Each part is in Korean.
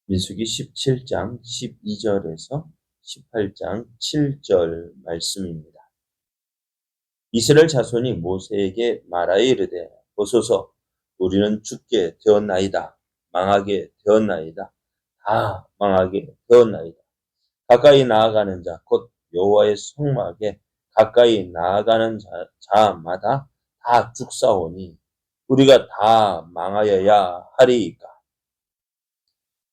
민수기 17장 12절에서 18장 7절 말씀입니다. 이스라엘 자손이 모세에게 말하여 이르되 보소서 우리는 죽게 되었나이다. 망하게 되었나이다. 다 망하게 되었나이다. 가까이 나아가는 자 곧 여호와의 성막에 가까이 나아가는 자마다 다 죽사오니 우리가 다 망하여야 하리이까.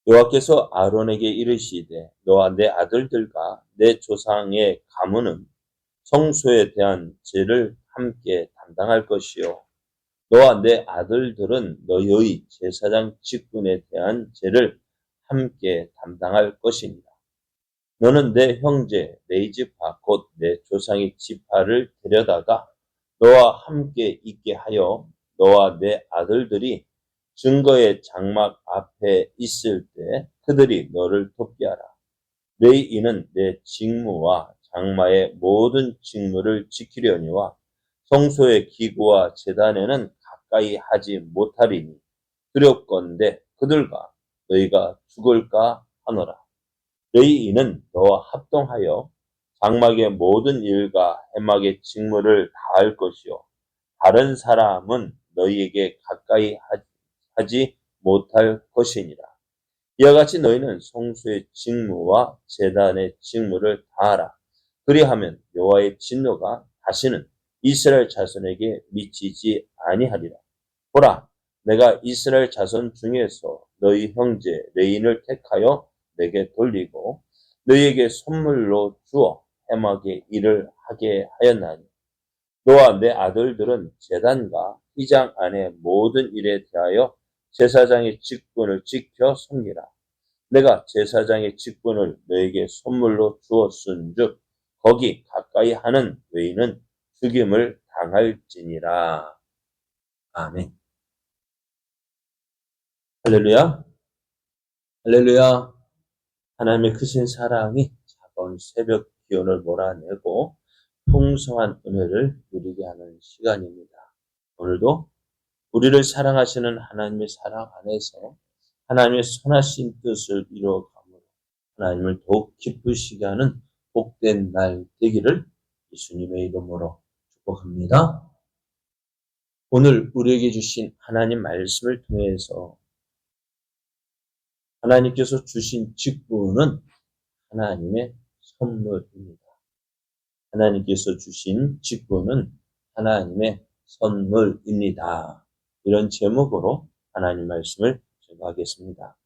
여호와께서 아론에게 이르시되 너와 내 아들들과 내 조상의 가문은 성소에 대한 죄를 함께 담당할 것이요 너와 내 아들들은 너희의 제사장 직분에 대한 죄를 함께 담당할 것이니라. 너는 내 형제 네 지파 곧 내 조상의 지파를 데려다가 너와 함께 있게 하여 너와 내 아들들이 증거의 장막 앞에 있을 때 그들이 너를 돕게 하라. 너희 이는 내 직무와 장마의 모든 직무를 지키려니와 성소의 기구와 제단에는 가까이 하지 못하리니 두렵건대 그들과 너희가 죽을까 하노라. 너희 이는 너와 합동하여 장막의 모든 일과 해막의 직무를 다할 것이요 다른 사람은 너희에게 가까이 하지 못할 것이니라. 이와 같이 너희는 성소의 직무와 제단의 직무를 다하라. 그리하면 여호와의 진노가 다시는 이스라엘 자손에게 미치지 아니하리라. 보라, 내가 이스라엘 자손 중에서 너희 형제 레인을 택하여 내게 돌리고 너희에게 선물로 주어 해막의 일을 하게 하였나니 너와 내 아들들은 제단과 휘장 안의 모든 일에 대하여 제사장의 직분을 지켜 섬기라. 내가 제사장의 직분을 너에게 선물로 주었은즉 거기 가까이 하는 외인은 죽임을 당할지니라. 아멘. 할렐루야. 할렐루야. 하나님의 크신 사랑이 차가운 새벽 기온을 몰아내고 풍성한 은혜를 누리게 하는 시간입니다. 오늘도 우리를 사랑하시는 하나님의 사랑 안에서 하나님의 선하신 뜻을 이루어감으로 하나님을 더욱 기쁘시게 하는 복된 날 되기를 예수님의 이름으로 축복합니다. 오늘 우리에게 주신 하나님 말씀을 통해서 하나님께서 주신 직분은 하나님의 선물입니다. 하나님께서 주신 직분은 하나님의 선물입니다. 이런 제목으로 하나님 말씀을 전하겠습니다.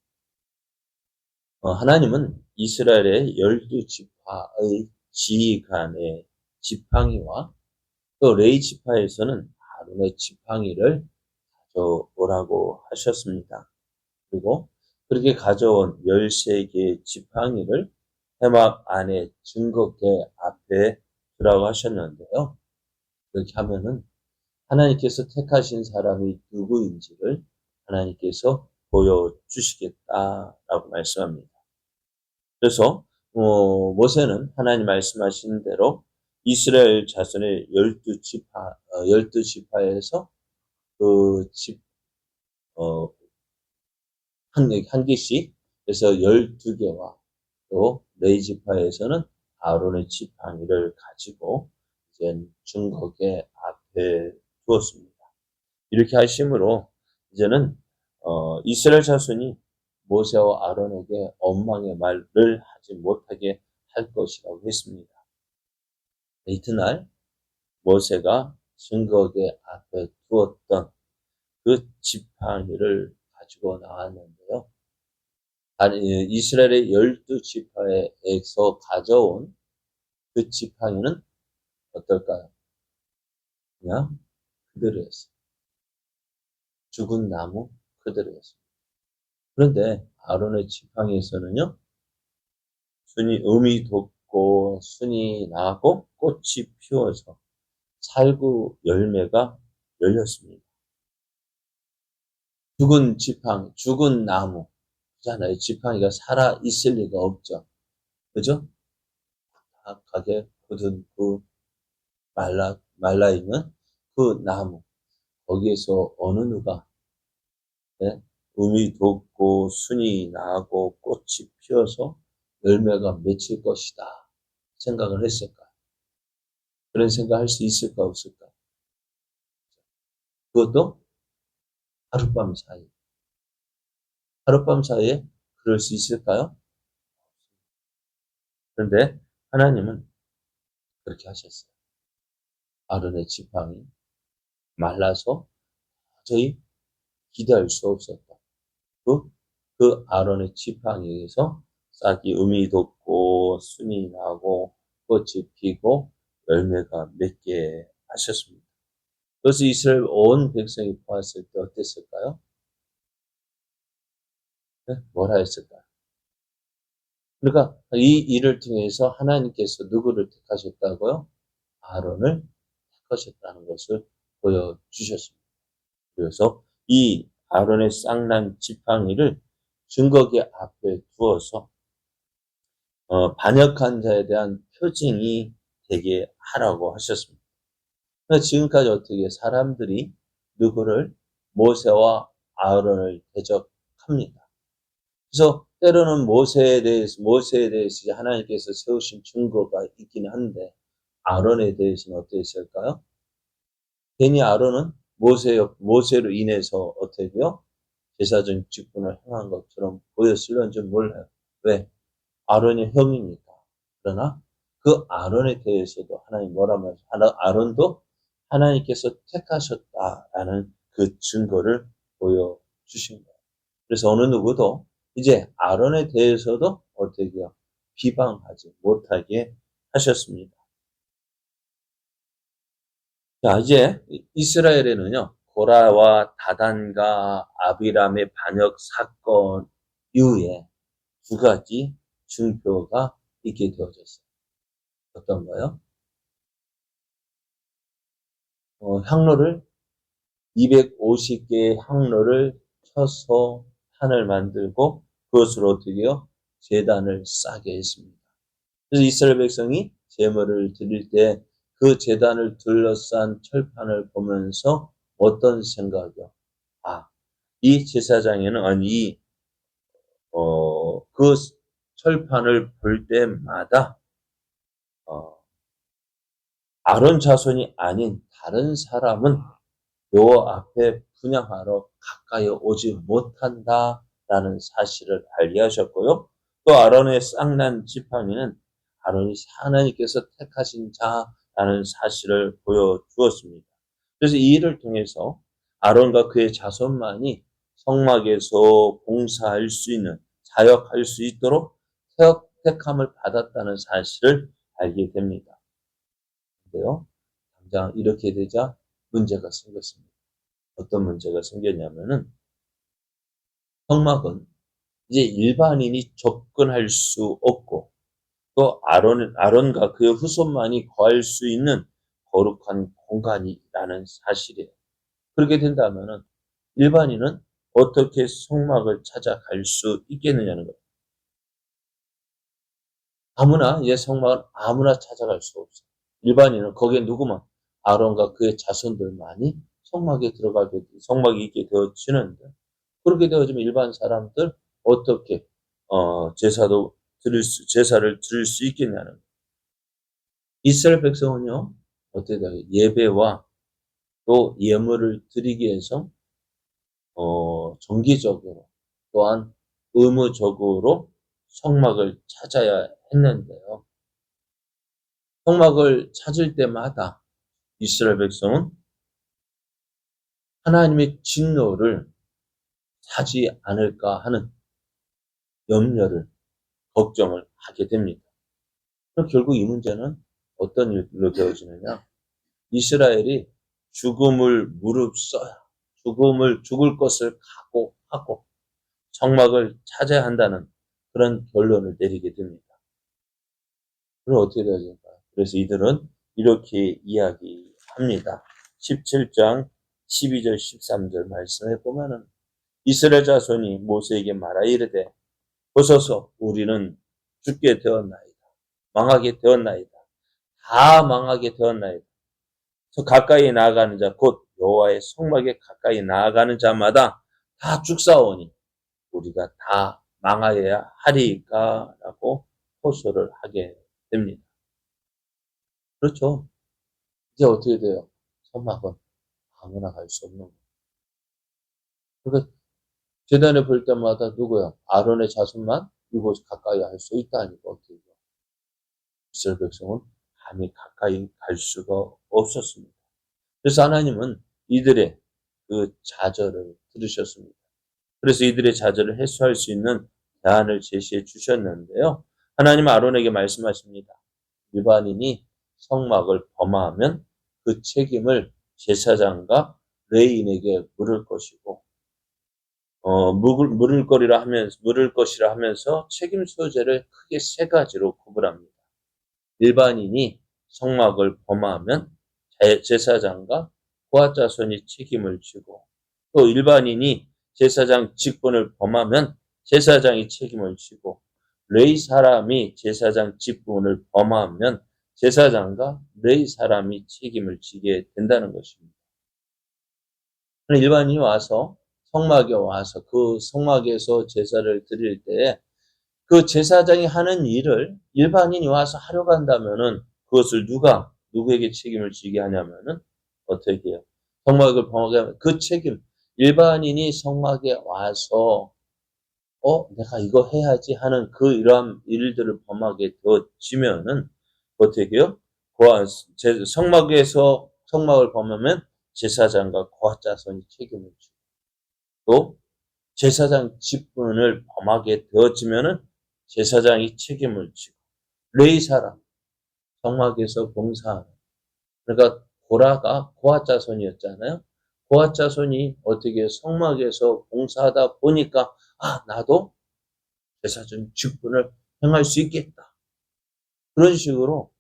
하나님은 이스라엘의 12지파의 지휘관의 지팡이와 또 레위 지파에서는 아론의 지팡이를 가져오라고 하셨습니다. 그리고 그렇게 가져온 13개의 지팡이를 해막 안에 증거궤 앞에 두라고 하셨는데요. 그렇게 하면은 하나님께서 택하신 사람이 누구인지를 하나님께서 보여주시겠다라고 말씀합니다. 그래서 모세는 하나님 말씀하신 대로 이스라엘 자손의 12지파에서 그 한 개씩 그래서 12개와 또 레위 지파에서는 아론의 지팡이를 가지고 이제 증거궤 앞에 두었습니다. 이렇게 하심으로 이제는 이스라엘 자손이 모세와 아론에게 원망의 말을 하지 못하게 할 것이라고 했습니다. 이튿날 모세가 증거궤 앞에 두었던 그 지팡이를 가지고 나왔는데요. 이스라엘의 12지파에서 가져온 그 지팡이는 어떨까요? 그냥 그대로였어요. 죽은 나무 그대로였어요. 그런데 아론의 지팡이에서는요, 음이 돋고 순이 나고 꽃이 피어서 살구 열매가 열렸습니다. 죽은 지팡이, 죽은 나무 잖아요. 지팡이가 살아 있을 리가 없죠. 그죠? 딱하게 굳은 그 말라 있는 그 나무 거기에서 어느 누가 음이 돋고 순이 나고 꽃이 피어서 열매가 맺힐 것이다 생각을 했을까? 그런 생각할 수 있을까 없을까? 그것도 하룻밤 사이. 하룻밤 사이에 그럴 수 있을까요? 그런데 하나님은 그렇게 하셨어요. 아론의 지팡이 말라서 도저히 기대할 수 없었다. 그 아론의 지팡이에서 싹이 음이 돋고 순이 나고 꽃이 피고 열매가 맺게 하셨습니다. 그래서 이스라엘 온 백성이 보았을 때 어땠을까요? 네? 뭐라 했을까요? 그러니까 이 일을 통해서 하나님께서 누구를 택하셨다고요? 아론을 택하셨다는 것을 보여주셨습니다. 그래서 이 아론의 쌍난 지팡이를 증거기 앞에 두어서 반역한 자에 대한 표징이 되게 하라고 하셨습니다. 그러니까 지금까지 어떻게 사람들이 누구를 모세와 아론을 대적합니다. 그래서 때로는 모세에 대해서 하나님께서 세우신 증거가 있긴 한데 아론에 대해서는 어땠을까요? 괜히 아론은 모세로 인해서 어떻게 돼요? 제사장 직분을 행한 것처럼 보였을런지 몰라요. 왜? 아론이 형이니까. 그러나 그 아론에 대해서도 하나님 뭐라 말하죠? 아론도 하나님께서 택하셨다라는 그 증거를 보여주신 거예요. 그래서 어느 누구도 이제 아론에 대해서도 어떻게 해요? 비방하지 못하게 하셨습니다. 자, 이제 이스라엘에는요, 고라와 다단과 아비람의 반역 사건 이후에 두 가지 징표가 있게 되어졌어요. 어떤 거요? 향로를 250개의 향로를 쳐서 판을 만들고 그것으로 어떻게 해요? 제단을 싸게 했습니다. 그래서 이스라엘 백성이 제물을 드릴 때 그 제단을 둘러싼 철판을 보면서 어떤 생각이요? 아, 이 제사장에는 그 철판을 볼 때마다 아론 자손이 아닌 다른 사람은 요 앞에 분향하러 가까이 오지 못한다라는 사실을 알게 하셨고요. 또 아론의 쌍난 지팡이는 아론이 하나님께서 택하신 자라는 사실을 보여주었습니다. 그래서 이 일을 통해서 아론과 그의 자손만이 성막에서 봉사할 수 있는, 사역할 수 있도록 택함을 받았다는 사실을 알게 됩니다. 그런데요, 당장 이렇게 되자 문제가 생겼습니다. 어떤 문제가 생겼냐면은 성막은 이제 일반인이 접근할 수 없고 또 아론과 그의 후손만이 거할 수 있는 거룩한 공간이라는 사실이에요. 그렇게 된다면은 일반인은 어떻게 성막을 찾아갈 수 있겠느냐는 거예요. 이제 성막은 아무나 찾아갈 수 없어요. 일반인은 거기에 누구만 아론과 그의 자손들만이 성막이 있게 되어지는데 그렇게 되어지면 일반 사람들 어떻게 제사를 드릴 수 있겠냐는 거예요. 이스라엘 백성은요 어떻게 돼요? 예배와 또 예물을 드리기 위해서 정기적으로 또한 의무적으로 성막을 찾아야 했는데요. 성막을 찾을 때마다 이스라엘 백성은 하나님의 진노를 사지 않을까 하는 염려를, 걱정을 하게 됩니다. 그럼 결국 이 문제는 어떤 일로 되어지느냐? 이스라엘이 죽음을 무릅써야 죽을 것을 각오하고 성막을 찾아야 한다는 그런 결론을 내리게 됩니다. 그럼 어떻게 되어질까요? 그래서 이들은 이렇게 이야기합니다. 17장 12절 13절 말씀해 보면은 이스라엘 자손이 모세에게 말하 이르되 보소서 우리는 죽게 되었나이다. 망하게 되었나이다. 다 망하게 되었나이다. 저 가까이 나아가는 자, 곧 여호와의 성막에 가까이 나아가는 자마다 다 죽사오니 우리가 다 망하여야 하리까라고 호소를 하게 됩니다. 그렇죠. 이제 어떻게 돼요? 성막은 아무나 갈 수 없는 거예요. 그러니까 제단에 볼 때마다 누구야? 아론의 자손만 이곳 가까이 할 수 있다니까 어떻게 돼요? 이스라엘 백성은 감히 가까이 갈 수가 없었습니다. 그래서 하나님은 이들의 그 좌절을 들으셨습니다. 그래서 이들의 좌절을 해소할 수 있는 대안을 제시해 주셨는데요. 하나님 아론에게 말씀하십니다. 일반인이 성막을 범하면 그 책임을 제사장과 레인에게 물을 것이고, 물을 것이라 하면서 책임 소재를 크게 세 가지로 구분합니다. 일반인이 성막을 범하면 제사장과 고아 자손이 책임을 지고, 또 일반인이 제사장 직분을 범하면 제사장이 책임을 지고, 레위 사람이 제사장 직분을 범하면 제사장과 레위 사람이 책임을 지게 된다는 것입니다. 일반인이 와서 성막에 와서 그 성막에서 제사를 드릴 때에 그 제사장이 하는 일을 일반인이 와서 하려고 한다면은 그것을 누구에게 책임을 지게 하냐면은 어떻게 해요? 성막을 범하게 하면 그 책임, 일반인이 성막에 와서 내가 이거 해야지 하는 그 이러한 일들을 범하게 되어지면은 어떻게 해요? 성막을 범하면 제사장과 고아 자손이 책임을 지고 또 제사장 직분을 범하게 되어지면은 제사장이 책임을 지고 레위 사람 성막에서 봉사하는 그러니까 고라가 고아 자손이었잖아요. 고아 자손이 어떻게 성막에서 봉사하다 보니까 나도 제사장 직분을 행할 수 있겠다. 그런 식으로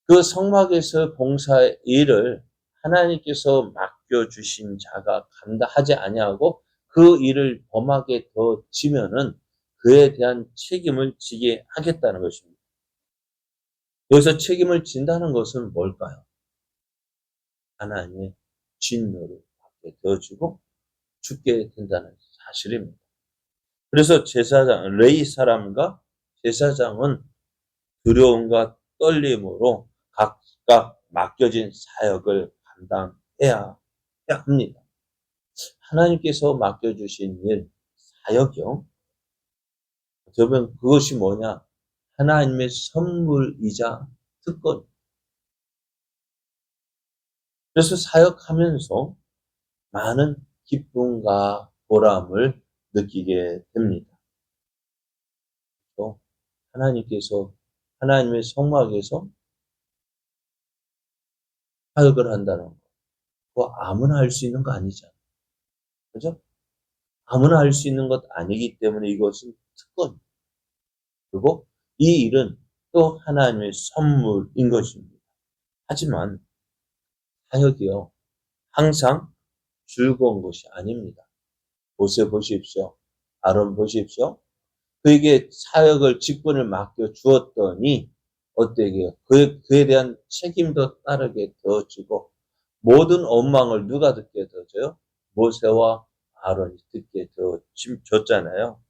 그 성막에서 봉사의 일을 하나님께서 맡겨주신 자가 감당하지 아니하고 그 일을 범하게 되어지면은 그에 대한 책임을 지게 하겠다는 것입니다. 여기서 책임을 진다는 것은 뭘까요? 하나님의 진노를 받게 되어지고 죽게 된다는 사실입니다. 그래서 레위 사람과 제사장은 두려움과 떨림으로 각각 맡겨진 사역을 감당해야 합니다. 하나님께서 맡겨주신 일, 사역이요. 여러분 그것이 뭐냐? 하나님의 선물이자 특권. 그래서 사역하면서 많은 기쁨과 보람을 느끼게 됩니다. 또 하나님께서 하나님의 성막에서 사역을 한다는 거. 그거 아무나 할 수 있는 거 아니잖아요. 그죠? 아무나 할 수 있는 것 아니기 때문에 이것은 특권. 그리고 이 일은 또 하나님의 선물인 것입니다. 하지만 사역이요. 항상 즐거운 것이 아닙니다. 모세 보십시오. 아론 보십시오. 그에게 사역을 직분을 맡겨 주었더니 어때게요? 그에 대한 책임도 따르게 되어지고 모든 원망을 누가 듣게 되어져요? 모세와 아론이 듣게 되어졌잖아요.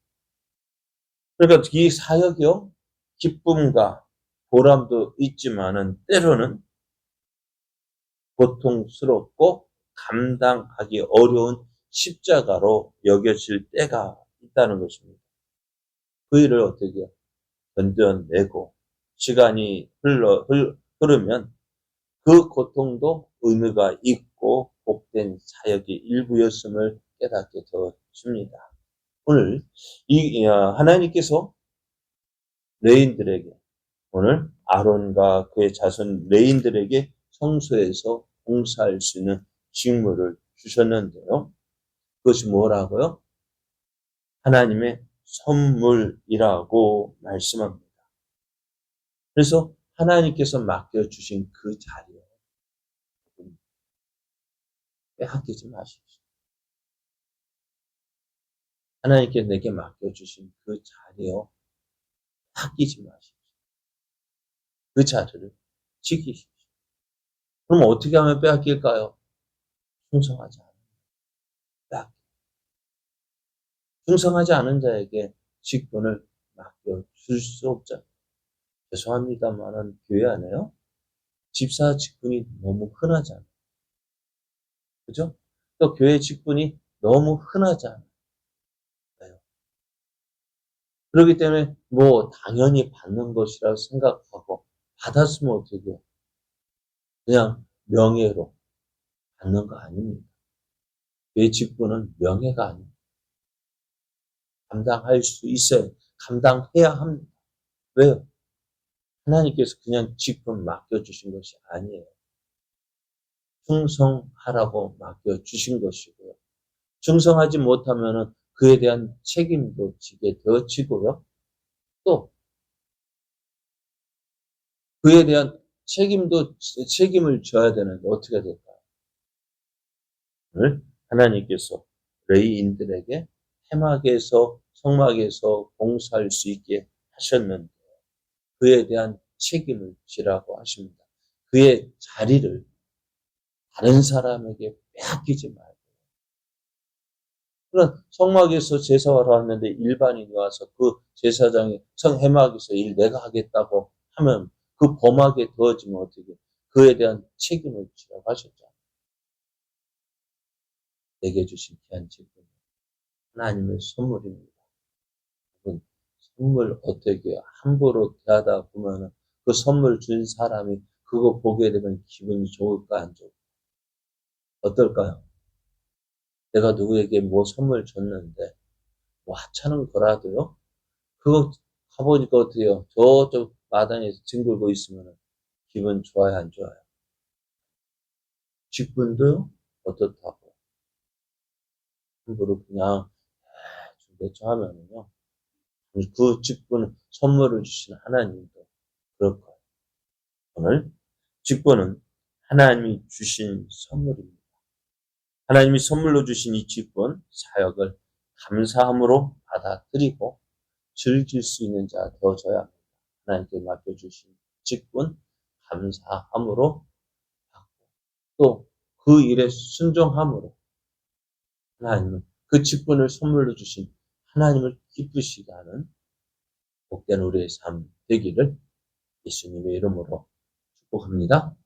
그러니까 이 사역이요. 기쁨과 보람도 있지만은 때로는 고통스럽고 감당하기 어려운 십자가로 여겨질 때가 있다는 것입니다. 그 일을 어떻게 견뎌내고 시간이 흐르면 그 고통도 의미가 있고 복된 사역의 일부였음을 깨닫게 되어집니다. 오늘 하나님께서 레인들에게 오늘 아론과 그의 자손 레인들에게 성소에서 봉사할 수 있는 직무를 주셨는데요. 그것이 뭐라고요? 하나님의 선물이라고 말씀합니다. 그래서 하나님께서 맡겨주신 그 자리에 빼앗기지 마십시오. 하나님께 내게 맡겨주신 그 자리요. 아끼지 마십시오. 그 자리를 지키십시오. 그럼 어떻게 하면 빼앗길까요? 충성하지 않아요. 빼앗겨. 충성하지 않은 자에게 직분을 맡겨줄 수 없잖아요. 죄송합니다만은 교회 안에요. 집사 직분이 너무 흔하잖아요. 그죠? 또 교회 직분이 너무 흔하잖아요. 그렇기 때문에 뭐 당연히 받는 것이라고 생각하고 받았으면 어떻게 해요? 그냥 명예로 받는 거 아닙니다. 교회 직분은 명예가 아닙니다. 감당할 수 있어요. 감당해야 합니다. 왜요? 하나님께서 그냥 직분 맡겨주신 것이 아니에요. 충성하라고 맡겨주신 것이고요. 충성하지 못하면은 그에 대한 책임도 지게 되어지고요. 또 그에 대한 책임을 져야 되는데 어떻게 될까요? 오늘 하나님께서 레위인들에게 해막에서 성막에서 봉사할 수 있게 하셨는데 그에 대한 책임을 지라고 하십니다. 그의 자리를 다른 사람에게 빼앗기지 말고. 그런 성막에서 제사를 하는데 일반인이 와서 그 제사장이 성해막에서 일 내가 하겠다고 하면 그 범하게 되어지면 어떻게 그에 대한 책임을 지라고 하셨잖아요. 내게 주신 귀한 직분 하나님의 선물입니다. 선물 어떻게 함부로 대하다 보면은 그 선물 준 사람이 그거 보게 되면 기분이 좋을까 안 좋을까? 어떨까요? 내가 누구에게 뭐 선물 줬는데 뭐 하찮은 거라도요. 그거 가보니까 어때요? 저쪽 마당에서 뒹굴고 있으면 기분 좋아요, 안 좋아요? 직분도 어떻다고 함부로 그냥 대충 하면은요. 그 직분 선물을 주신 하나님도 그럴 거예요. 오늘 직분은 하나님이 주신 선물입니다. 하나님이 선물로 주신 이 직분 사역을 감사함으로 받아들이고 즐길 수 있는 자 되어져야 합니다. 하나님께 맡겨주신 직분 감사함으로 받고 또 그 일에 순종함으로 하나님은 그 직분을 선물로 주신 하나님을 기쁘시게 하는 복된 우리의 삶 되기를 예수님의 이름으로 축복합니다.